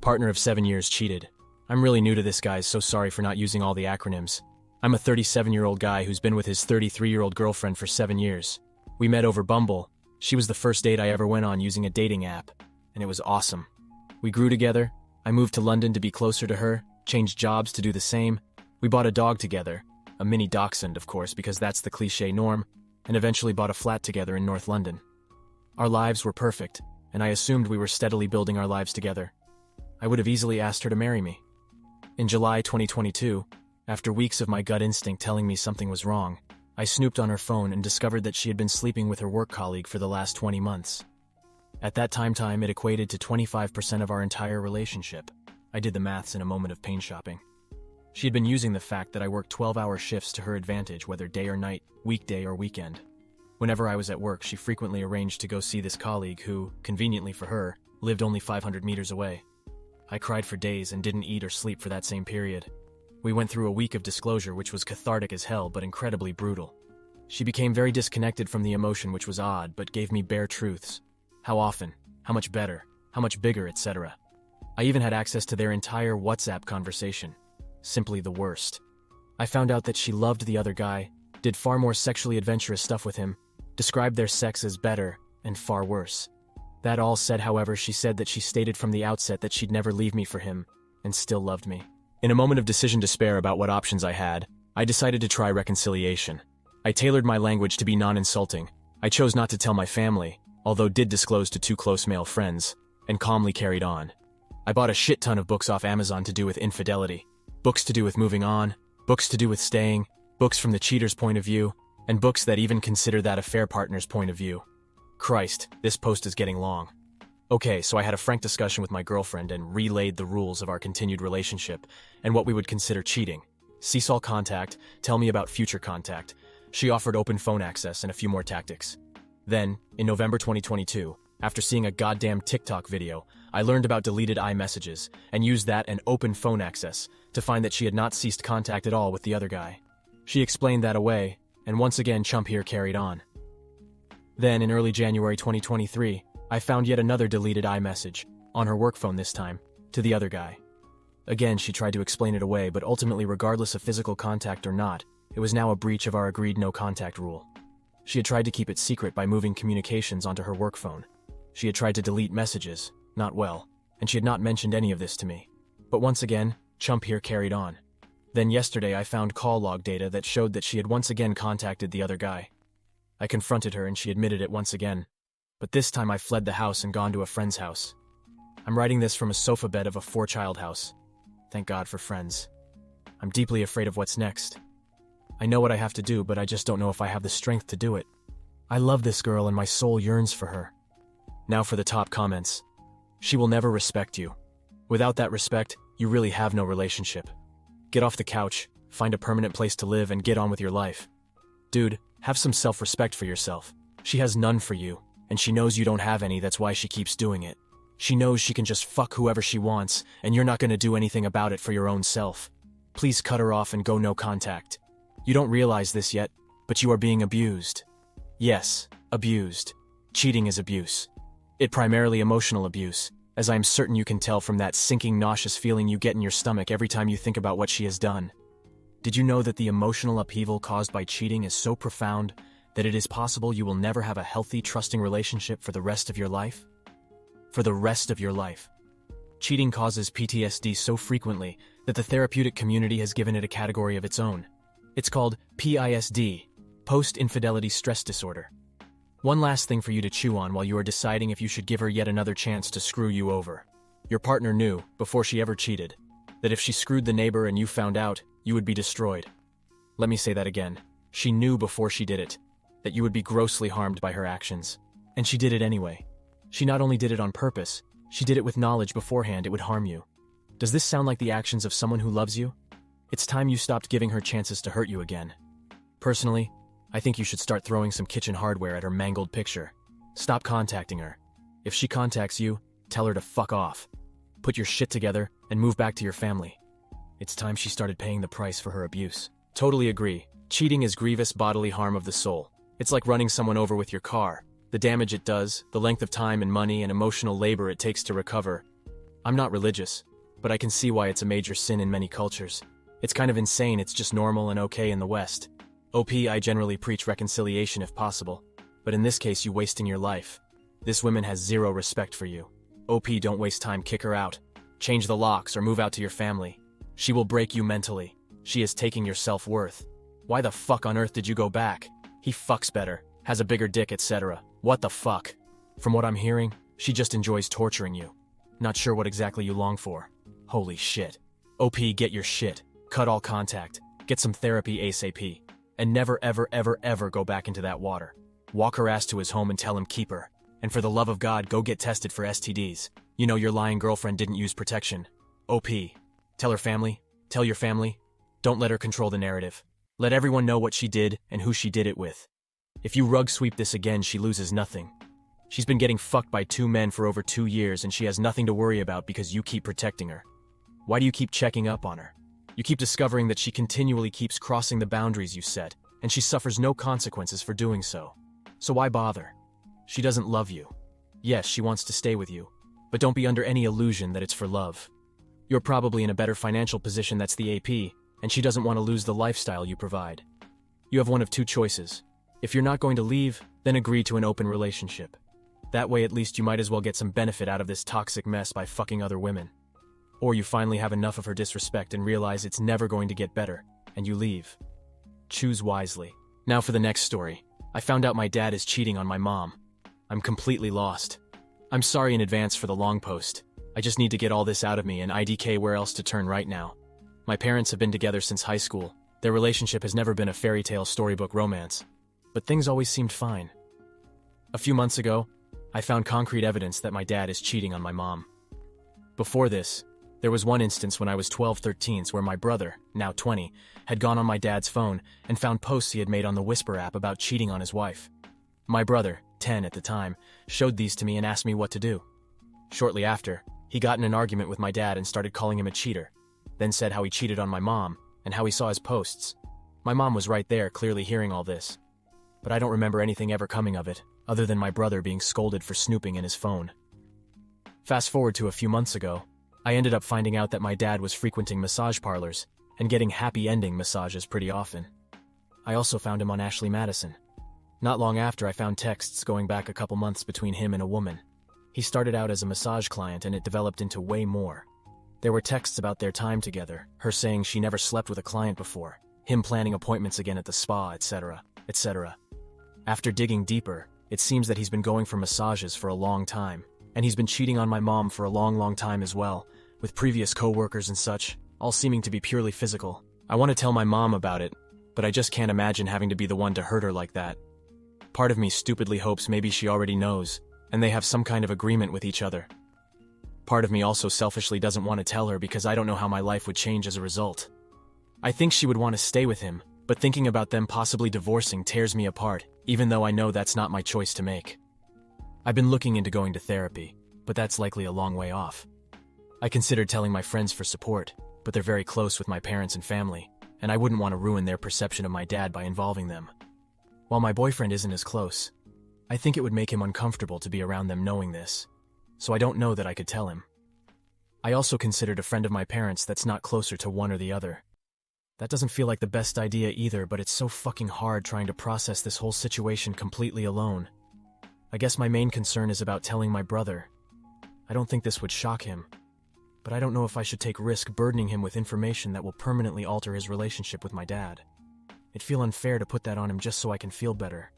Partner of 7 years cheated. I'm really new to this, guys, so sorry for not using all the acronyms. I'm a 37-year-old guy who's been with his 33-year-old girlfriend for 7 years. We met over Bumble. She was the first date I ever went on using a dating app, and it was awesome. We grew together. I moved to London to be closer to her, changed jobs to do the same. We bought a dog together, a mini dachshund, of course, because that's the cliché norm, and eventually bought a flat together in North London. Our lives were perfect, and I assumed we were steadily building our lives together. I would have easily asked her to marry me. In July 2022, after weeks of my gut instinct telling me something was wrong, I snooped on her phone and discovered that she had been sleeping with her work colleague for the last 20 months. At that time, it equated to 25% of our entire relationship. I did the maths in a moment of pain shopping. She had been using the fact that I worked 12-hour shifts to her advantage, whether day or night, weekday or weekend. Whenever I was at work, she frequently arranged to go see this colleague who, conveniently for her, lived only 500 meters away. I cried for days and didn't eat or sleep for that same period. We went through a week of disclosure which was cathartic as hell but incredibly brutal. She became very disconnected from the emotion, which was odd, but gave me bare truths. How often, how much better, how much bigger, etc. I even had access to their entire WhatsApp conversation. Simply the worst. I found out that she loved the other guy, did far more sexually adventurous stuff with him, described their sex as better and far worse. That all said, however, she said that she stated from the outset that she'd never leave me for him, and still loved me. In a moment of decision despair about what options I had, I decided to try reconciliation. I tailored my language to be non-insulting. I chose not to tell my family, although did disclose to 2 close male friends, and calmly carried on. I bought a shit ton of books off Amazon to do with infidelity, books to do with moving on, books to do with staying, books from the cheater's point of view, and books that even consider that affair partner's point of view. Christ, this post is getting long. Okay, so I had a frank discussion with my girlfriend and relayed the rules of our continued relationship and what we would consider cheating. Cease all contact, tell me about future contact. She offered open phone access and a few more tactics. Then, in November 2022, after seeing a goddamn TikTok video, I learned about deleted iMessages and used that and open phone access to find that she had not ceased contact at all with the other guy. She explained that away, and once again Chump here carried on. Then, in early January 2023, I found yet another deleted iMessage, on her work phone this time, to the other guy. Again, she tried to explain it away, but ultimately, regardless of physical contact or not, it was now a breach of our agreed no-contact rule. She had tried to keep it secret by moving communications onto her work phone. She had tried to delete messages, not well, and she had not mentioned any of this to me. But once again, Chump here carried on. Then yesterday I found call log data that showed that she had once again contacted the other guy. I confronted her and she admitted it once again. But this time I fled the house and gone to a friend's house. I'm writing this from a sofa bed of a 4-child house. Thank God for friends. I'm deeply afraid of what's next. I know what I have to do, but I just don't know if I have the strength to do it. I love this girl and my soul yearns for her. Now for the top comments. She will never respect you. Without that respect, you really have no relationship. Get off the couch, find a permanent place to live, and get on with your life. Dude, have some self-respect for yourself. She has none for you, and she knows you don't have any, that's why she keeps doing it. She knows she can just fuck whoever she wants, and you're not gonna do anything about it for your own self. Please cut her off and go no contact. You don't realize this yet, but you are being abused. Yes, abused. Cheating is abuse. It primarily emotional abuse, as I am certain you can tell from that sinking, nauseous feeling you get in your stomach every time you think about what she has done. Did you know that the emotional upheaval caused by cheating is so profound that it is possible you will never have a healthy, trusting relationship for the rest of your life? For the rest of your life. Cheating causes PTSD so frequently that the therapeutic community has given it a category of its own. It's called PISD, Post-Infidelity Stress Disorder. One last thing for you to chew on while you are deciding if you should give her yet another chance to screw you over. Your partner knew, before she ever cheated, that if she screwed the neighbor and you found out, you would be destroyed. Let me say that again. She knew before she did it, that you would be grossly harmed by her actions. And she did it anyway. She not only did it on purpose, she did it with knowledge beforehand it would harm you. Does this sound like the actions of someone who loves you? It's time you stopped giving her chances to hurt you again. Personally, I think you should start throwing some kitchen hardware at her mangled picture. Stop contacting her. If she contacts you, tell her to fuck off. Put your shit together and move back to your family. It's time she started paying the price for her abuse. Totally agree. Cheating is grievous bodily harm of the soul. It's like running someone over with your car. The damage it does, the length of time and money and emotional labor it takes to recover. I'm not religious, but I can see why it's a major sin in many cultures. It's kind of insane, it's just normal and okay in the West. I generally preach reconciliation if possible, but in this case you wasting your life. This woman has zero respect for you. Don't waste time, kick her out. Change the locks or move out to your family. She will break you mentally. She is taking your self-worth. Why the fuck on earth did you go back? He fucks better, has a bigger dick, etc. What the fuck? From what I'm hearing, she just enjoys torturing you. Not sure what exactly you long for. Holy shit. Get your shit. Cut all contact. Get some therapy ASAP. And never ever ever ever go back into that water. Walk her ass to his home and tell him keep her. And for the love of God, go get tested for STDs. You know your lying girlfriend didn't use protection. Tell her family. Tell your family. Don't let her control the narrative. Let everyone know what she did and who she did it with. If you rug sweep this again, she loses nothing. She's been getting fucked by 2 men for over 2 years and she has nothing to worry about because you keep protecting her. Why do you keep checking up on her? You keep discovering that she continually keeps crossing the boundaries you set, and she suffers no consequences for doing so. So why bother? She doesn't love you. Yes, she wants to stay with you, but don't be under any illusion that it's for love. You're probably in a better financial position, that's the AP, and she doesn't want to lose the lifestyle you provide. You have one of 2 choices. If you're not going to leave, then agree to an open relationship. That way at least you might as well get some benefit out of this toxic mess by fucking other women. Or you finally have enough of her disrespect and realize it's never going to get better, and you leave. Choose wisely. Now for the next story. I found out my dad is cheating on my mom. I'm completely lost. I'm sorry in advance for the long post. I just need to get all this out of me and IDK where else to turn right now. My parents have been together since high school. Their relationship has never been a fairy tale storybook romance. But things always seemed fine. A few months ago, I found concrete evidence that my dad is cheating on my mom. Before this, there was one instance when I was 12-13 where my brother, now 20, had gone on my dad's phone and found posts he had made on the Whisper app about cheating on his wife. My brother, 10 at the time, showed these to me and asked me what to do. Shortly after, he got in an argument with my dad and started calling him a cheater, then said how he cheated on my mom and how he saw his posts. My mom was right there, clearly hearing all this. But I don't remember anything ever coming of it, other than my brother being scolded for snooping in his phone. Fast forward to a few months ago, I ended up finding out that my dad was frequenting massage parlors and getting happy ending massages pretty often. I also found him on Ashley Madison. Not long after, I found texts going back a couple months between him and a woman. He started out as a massage client and it developed into way more. There were texts about their time together, her saying she never slept with a client before, him planning appointments again at the spa, etc., etc. After digging deeper, it seems that he's been going for massages for a long time, and he's been cheating on my mom for a long time as well, with previous co-workers and such, all seeming to be purely physical. I want to tell my mom about it, but I just can't imagine having to be the one to hurt her like that. Part of me stupidly hopes maybe she already knows, and they have some kind of agreement with each other. Part of me also selfishly doesn't want to tell her because I don't know how my life would change as a result. I think she would want to stay with him, but thinking about them possibly divorcing tears me apart, even though I know that's not my choice to make. I've been looking into going to therapy, but that's likely a long way off. I considered telling my friends for support, but they're very close with my parents and family, and I wouldn't want to ruin their perception of my dad by involving them. While my boyfriend isn't as close, I think it would make him uncomfortable to be around them knowing this, so I don't know that I could tell him. I also considered a friend of my parents that's not closer to one or the other. That doesn't feel like the best idea either, but it's so fucking hard trying to process this whole situation completely alone. I guess my main concern is about telling my brother. I don't think this would shock him, but I don't know if I should take risk burdening him with information that will permanently alter his relationship with my dad. It'd feel unfair to put that on him just so I can feel better.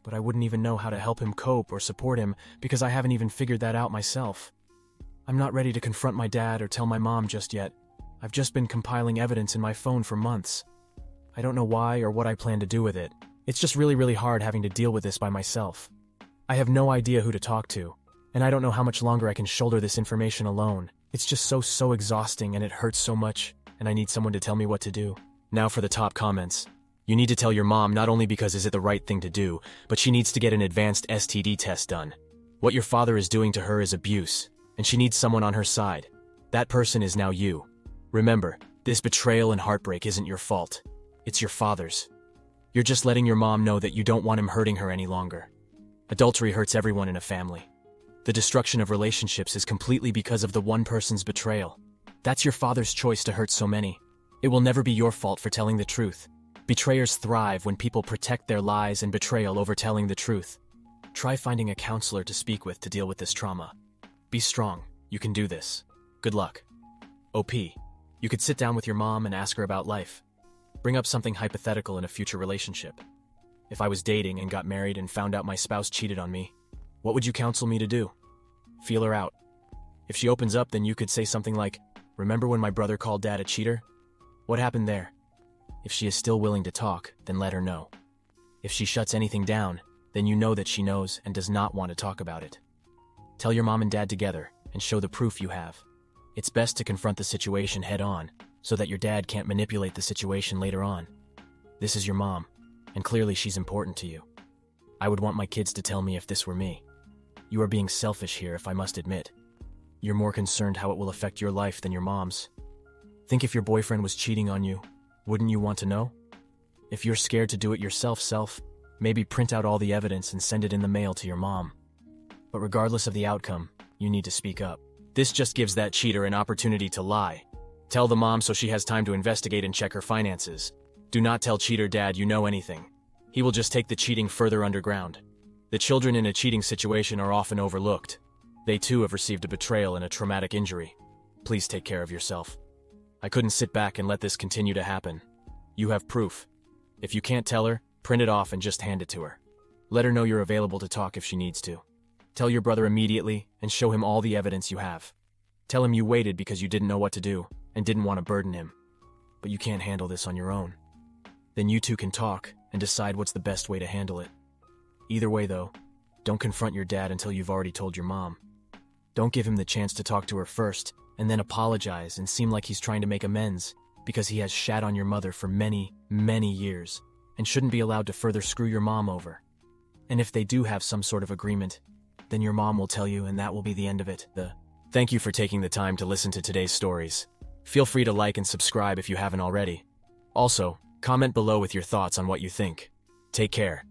But I wouldn't even know how to help him cope or support him because I haven't even figured that out myself. I'm not ready to confront my dad or tell my mom just yet. I've just been compiling evidence in my phone for months. I don't know why or what I plan to do with it. It's just really hard having to deal with this by myself. I have no idea who to talk to, and I don't know how much longer I can shoulder this information alone. It's just so exhausting and it hurts so much, and I need someone to tell me what to do. Now for the top comments. You need to tell your mom not only because is it the right thing to do, but she needs to get an advanced STD test done. What your father is doing to her is abuse, and she needs someone on her side. That person is now you. Remember, this betrayal and heartbreak isn't your fault. It's your father's. You're just letting your mom know that you don't want him hurting her any longer. Adultery hurts everyone in a family. The destruction of relationships is completely because of the one person's betrayal. That's your father's choice to hurt so many. It will never be your fault for telling the truth. Betrayers thrive when people protect their lies and betrayal over telling the truth. Try finding a counselor to speak with to deal with this trauma. Be strong. You can do this. Good luck. OP. You could sit down with your mom and ask her about life. Bring up something hypothetical in a future relationship. If I was dating and got married and found out my spouse cheated on me, what would you counsel me to do? Feel her out. If she opens up, then you could say something like, "Remember when my brother called Dad a cheater? What happened there?" If she is still willing to talk, then let her know. If she shuts anything down, then you know that she knows and does not want to talk about it. Tell your mom and dad together and show the proof you have. It's best to confront the situation head on so that your dad can't manipulate the situation later on. This is your mom, and clearly she's important to you. I would want my kids to tell me if this were me. You are being selfish here, if I must admit. You're more concerned how it will affect your life than your mom's. Think if your boyfriend was cheating on you, wouldn't you want to know? If you're scared to do it yourself, maybe print out all the evidence and send it in the mail to your mom. But regardless of the outcome, you need to speak up. This just gives that cheater an opportunity to lie. Tell the mom so she has time to investigate and check her finances. Do not tell cheater dad you know anything. He will just take the cheating further underground. The children in a cheating situation are often overlooked. They too have received a betrayal and a traumatic injury. Please take care of yourself. I couldn't sit back and let this continue to happen. You have proof. If you can't tell her, print it off and just hand it to her. Let her know you're available to talk if she needs to. Tell your brother immediately and show him all the evidence you have. Tell him you waited because you didn't know what to do and didn't want to burden him. But you can't handle this on your own. Then you two can talk and decide what's the best way to handle it. Either way though, don't confront your dad until you've already told your mom. Don't give him the chance to talk to her first and then apologize and seem like he's trying to make amends because he has shat on your mother for many, many years and shouldn't be allowed to further screw your mom over. And if they do have some sort of agreement, then your mom will tell you and that will be the end of it. Thank you for taking the time to listen to today's stories. Feel free to like and subscribe if you haven't already. Also, comment below with your thoughts on what you think. Take care.